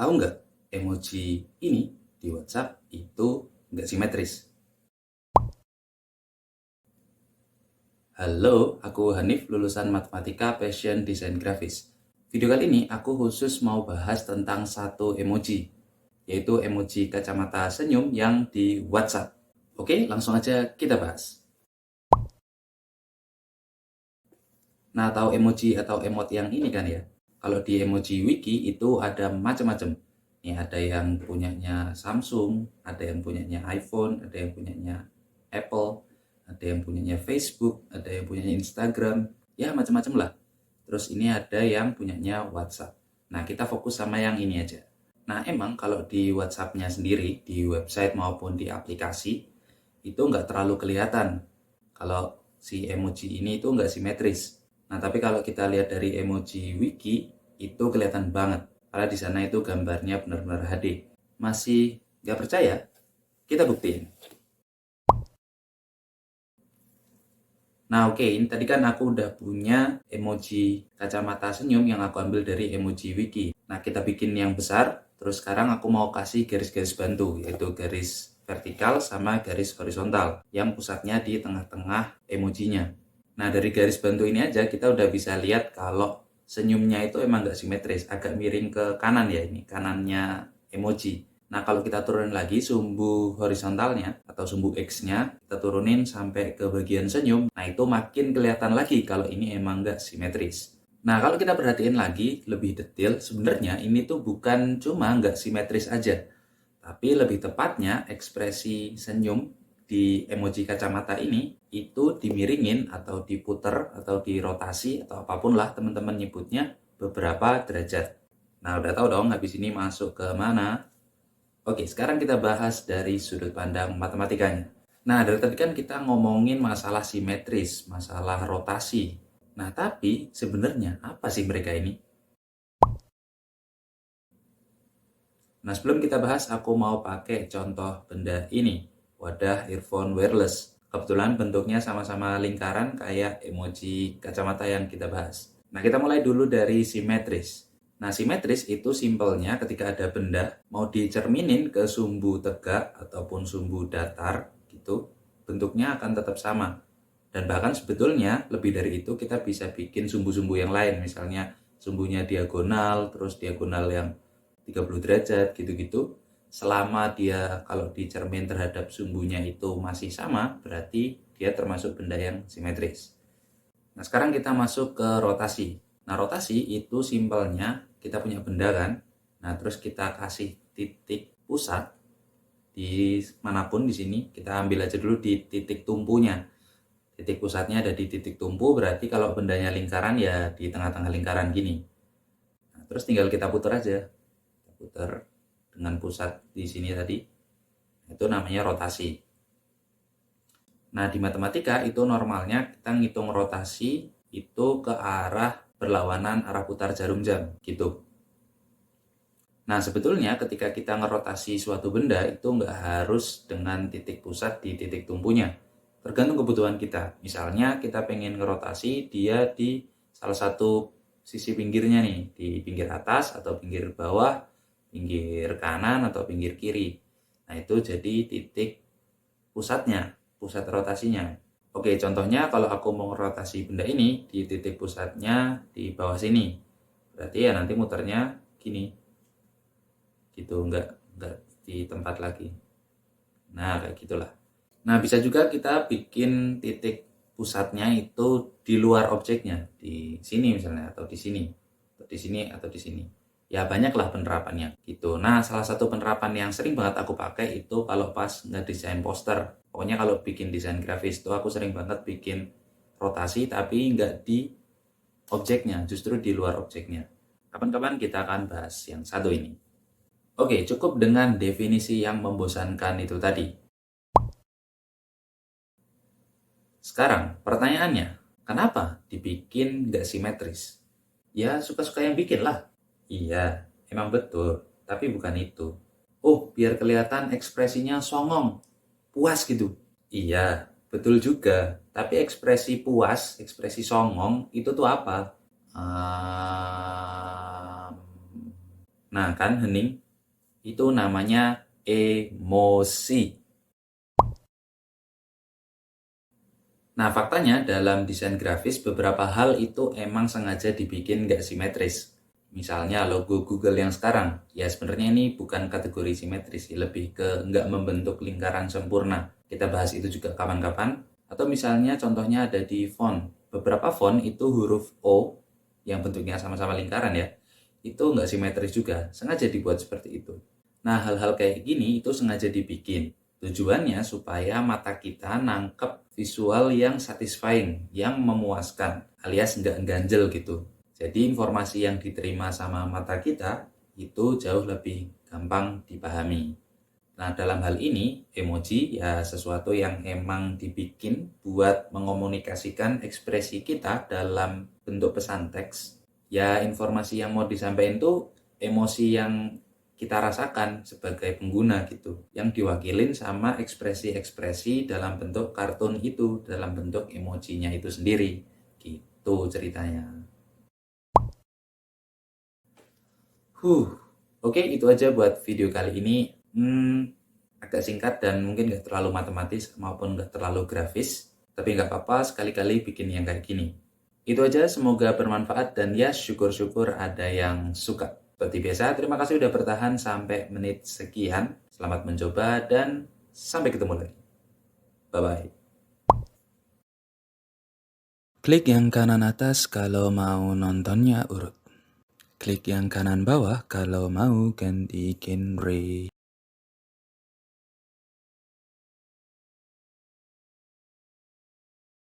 Tahu nggak, emoji ini di WhatsApp itu nggak simetris. Halo, aku Hanif, lulusan Matematika Passion Desain Grafis. Video kali ini aku khusus mau bahas tentang satu emoji, yaitu emoji kacamata senyum yang di WhatsApp. Oke, langsung aja kita bahas. Nah, tahu emoji atau emot yang ini kan ya? Kalau di emoji wiki itu ada macam-macam. Nih, ada yang punyanya Samsung, ada yang punyanya iPhone, ada yang punyanya Apple, ada yang punyanya Facebook, ada yang punyanya Instagram, ya macam-macam lah. Terus ini ada yang punyanya WhatsApp. Nah, kita fokus sama yang ini aja. Nah, emang kalau di WhatsApp-nya sendiri, di website maupun di aplikasi, itu nggak terlalu kelihatan kalau si emoji ini itu nggak simetris. Nah, tapi kalau kita lihat dari emoji wiki, itu kelihatan banget. Karena di sana itu gambarnya benar-benar HD. Masih nggak percaya? Kita buktiin. Nah, oke, ini tadi kan aku udah punya emoji kacamata senyum yang aku ambil dari emoji wiki. Nah, kita bikin yang besar, terus sekarang aku mau kasih garis-garis bantu, yaitu garis vertikal sama garis horizontal, yang pusatnya di tengah-tengah emojinya. Nah, dari garis bantu ini aja kita udah bisa lihat kalau senyumnya itu emang nggak simetris, agak miring ke kanan ya ini, kanannya emoji. Nah, kalau kita turunin lagi sumbu horizontalnya atau sumbu X-nya, kita turunin sampai ke bagian senyum, nah itu makin kelihatan lagi kalau ini emang nggak simetris. Nah, kalau kita perhatiin lagi lebih detail, sebenarnya ini tuh bukan cuma nggak simetris aja, tapi lebih tepatnya ekspresi senyum di emoji kacamata ini itu dimiringin atau diputer atau dirotasi atau apapun lah teman-teman nyebutnya beberapa derajat. Nah, udah tahu dong habis ini masuk ke mana? Oke, sekarang kita bahas dari sudut pandang matematikanya. Nah, dari tadi kan kita ngomongin masalah simetris, masalah rotasi. Nah, tapi sebenarnya apa sih mereka ini? Nah, sebelum kita bahas, aku mau pakai contoh benda ini, wadah earphone wireless. Kebetulan bentuknya sama-sama lingkaran kayak emoji kacamata yang kita bahas. Nah, kita mulai dulu dari simetris. Nah, simetris itu simpelnya ketika ada benda mau dicerminin ke sumbu tegak ataupun sumbu datar gitu, bentuknya akan tetap sama. Dan bahkan sebetulnya lebih dari itu kita bisa bikin sumbu-sumbu yang lain, misalnya sumbunya diagonal, terus diagonal yang 30 derajat gitu-gitu. Selama dia kalau dicermin terhadap sumbunya itu masih sama, berarti dia termasuk benda yang simetris. Nah, sekarang kita masuk ke rotasi. Nah, rotasi itu simpelnya kita punya benda kan. Nah, terus kita kasih titik pusat di manapun di sini. Kita ambil aja dulu di titik tumpunya. Titik pusatnya ada di titik tumpu, berarti kalau bendanya lingkaran ya di tengah-tengah lingkaran gini. Nah, terus tinggal kita putar aja. Kita putar dengan pusat di sini tadi. Itu namanya rotasi. Nah, di matematika itu normalnya kita ngitung rotasi itu ke arah berlawanan arah putar jarum jam, gitu. Nah, sebetulnya ketika kita ngerotasi suatu benda itu nggak harus dengan titik pusat di titik tumpunya. Tergantung kebutuhan kita. Misalnya kita pengen ngerotasi dia di salah satu sisi pinggirnya nih, di pinggir atas atau pinggir bawah, pinggir kanan atau pinggir kiri. Nah, itu jadi titik pusatnya, pusat rotasinya. Oke, contohnya kalau aku mau rotasi benda ini di titik pusatnya di bawah sini. Berarti ya nanti muternya gini. Gitu, nggak di tempat lagi. Nah, kayak gitulah. Nah, bisa juga kita bikin titik pusatnya itu di luar objeknya, di sini misalnya, atau di sini, atau di sini, atau di sini. Ya, banyaklah penerapannya gitu. Nah, salah satu penerapan yang sering banget aku pakai itu kalau pas ngedesain poster. Pokoknya kalau bikin desain grafis itu aku sering banget bikin rotasi tapi nggak di objeknya, justru di luar objeknya. Kapan-kapan kita akan bahas yang satu ini. Oke, cukup dengan definisi yang membosankan itu tadi. Sekarang, pertanyaannya, kenapa dibikin nggak simetris? Ya, suka-suka yang bikin lah. Iya, emang betul. Tapi bukan itu. Oh, biar kelihatan ekspresinya songong, puas gitu. Iya, betul juga. Tapi ekspresi puas, ekspresi songong, itu tuh apa? Um, Nah kan hening, itu namanya emosi. Nah faktanya dalam desain grafis beberapa hal itu emang sengaja dibikin nggak simetris. Misalnya logo Google yang sekarang, ya sebenarnya ini bukan kategori simetris sih, lebih ke nggak membentuk lingkaran sempurna. Kita bahas itu juga kapan-kapan. Atau misalnya contohnya ada di font. Beberapa font itu huruf O, yang bentuknya sama-sama lingkaran ya, itu nggak simetris juga, sengaja dibuat seperti itu. Nah hal-hal kayak gini itu sengaja dibikin. Tujuannya supaya mata kita nangkep visual yang satisfying, yang memuaskan, alias nggak ganjel gitu. Jadi informasi yang diterima sama mata kita itu jauh lebih gampang dipahami. Nah, dalam hal ini, emoji ya sesuatu yang emang dibikin buat mengomunikasikan ekspresi kita dalam bentuk pesan teks. Ya, informasi yang mau disampaikan itu emosi yang kita rasakan sebagai pengguna gitu, yang diwakilin sama ekspresi-ekspresi dalam bentuk kartun itu, dalam bentuk emojinya itu sendiri. Gitu ceritanya. Oke, itu aja buat video kali ini. Agak singkat dan mungkin nggak terlalu matematis maupun nggak terlalu grafis. Tapi nggak apa-apa sekali-kali bikin yang kayak gini. Itu aja, semoga bermanfaat dan ya syukur-syukur ada yang suka. Seperti biasa, terima kasih udah bertahan sampai menit sekian. Selamat mencoba dan sampai ketemu lagi. Bye-bye. Klik yang kanan atas kalau mau nontonnya urut. Klik yang kanan bawah kalau mau ganti genre.